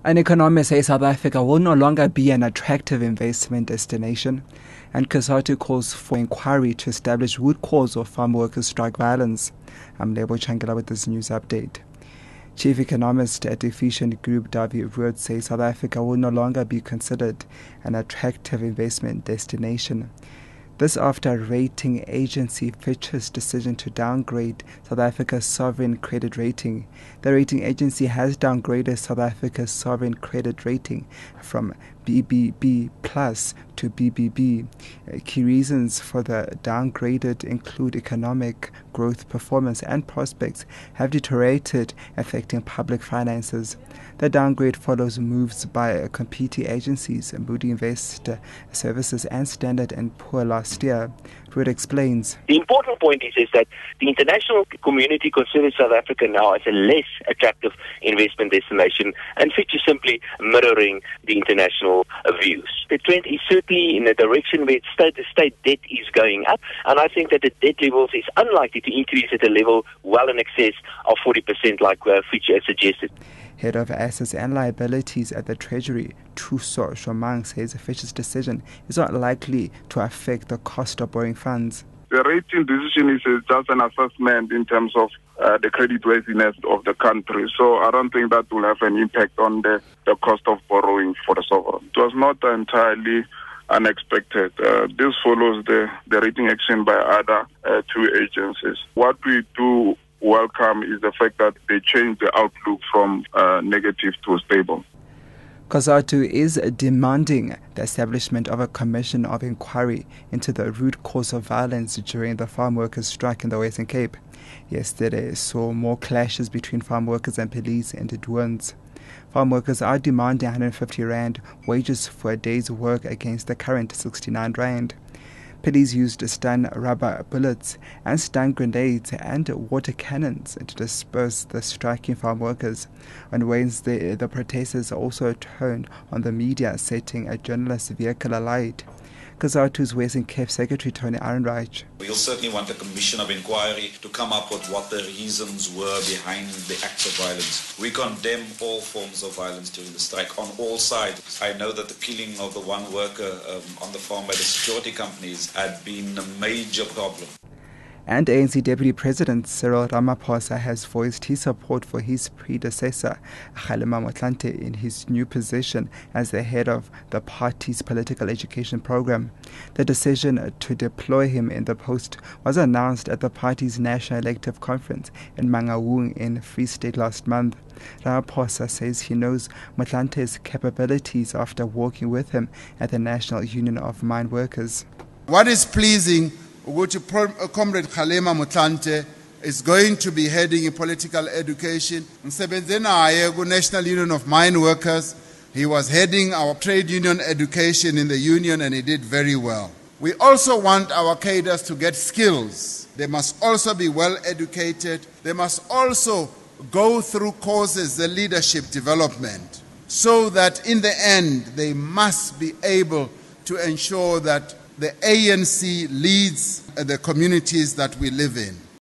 An economist says South Africa will no longer be an attractive investment destination, and COSATU calls for inquiry to establish root cause of farm workers' strike violence. I'm Lebo Changela with this news update. Chief economist at Efficient Group Davi Rood says South Africa will no longer be considered an attractive investment destination. This after rating agency Fitch's decision to downgrade South Africa's sovereign credit rating. The rating agency has downgraded South Africa's sovereign credit rating from BBB plus to BBB. Key reasons for the downgraded include economic growth, performance and prospects have deteriorated, affecting public finances. The downgrade follows moves by competing agencies, Moody Investor Services and Standard & Poor last year. Ruud explains. The important point is that the international community considers South Africa now as a less attractive investment destination, and Fitch is simply mirroring the international views. The trend is certainly in a direction where the state debt is going up, and I think that the debt levels is unlikely to increase at a level well in excess of 40% like Fitch has suggested. Head of Assets and Liabilities at the Treasury, Thuso Shomang, says Fitch's decision is not likely to affect the cost of borrowing funds. The rating decision is just an assessment in terms of the creditworthiness of the country. So I don't think that will have an impact on the cost of borrowing for the sovereign. It was not entirely unexpected. This follows the rating action by other two agencies. What we do welcome is the fact that they changed the outlook from negative to stable. COSATU is demanding the establishment of a commission of inquiry into the root cause of violence during the farm workers' strike in the Western Cape. Yesterday saw more clashes between farm workers and police in the Duans. Farm workers are demanding 150 Rand wages for a day's work against the current 69 Rand. Police used stun rubber bullets and stun grenades and water cannons to disperse the striking farm workers. On Wednesday, the protesters also turned on the media, setting a journalist's vehicle alight. COSATU's Western Cape Secretary Tony Ehrenreich. We'll certainly want a commission of inquiry to come up with what the reasons were behind the acts of violence. We condemn all forms of violence during the strike on all sides. I know that the killing of the one worker on the farm by the security companies had been a major problem. And ANC Deputy President Cyril Ramaphosa has voiced his support for his predecessor, Motlanthe, in his new position as the head of the party's political education program. The decision to deploy him in the post was announced at the party's National Elective Conference in Mangaung in Free State last month. Ramaphosa says he knows Motlante's capabilities after working with him at the National Union of Mine Workers. What is pleasing, Comrade Kgalema Motlanthe is going to be heading in political education. National Union of Mine Workers. He was heading our trade union education in the union, and he did very well. We also want our cadres to get skills. They must also be well educated. They must also go through courses, the leadership development, so that in the end they must be able to ensure that the ANC leads the communities that we live in.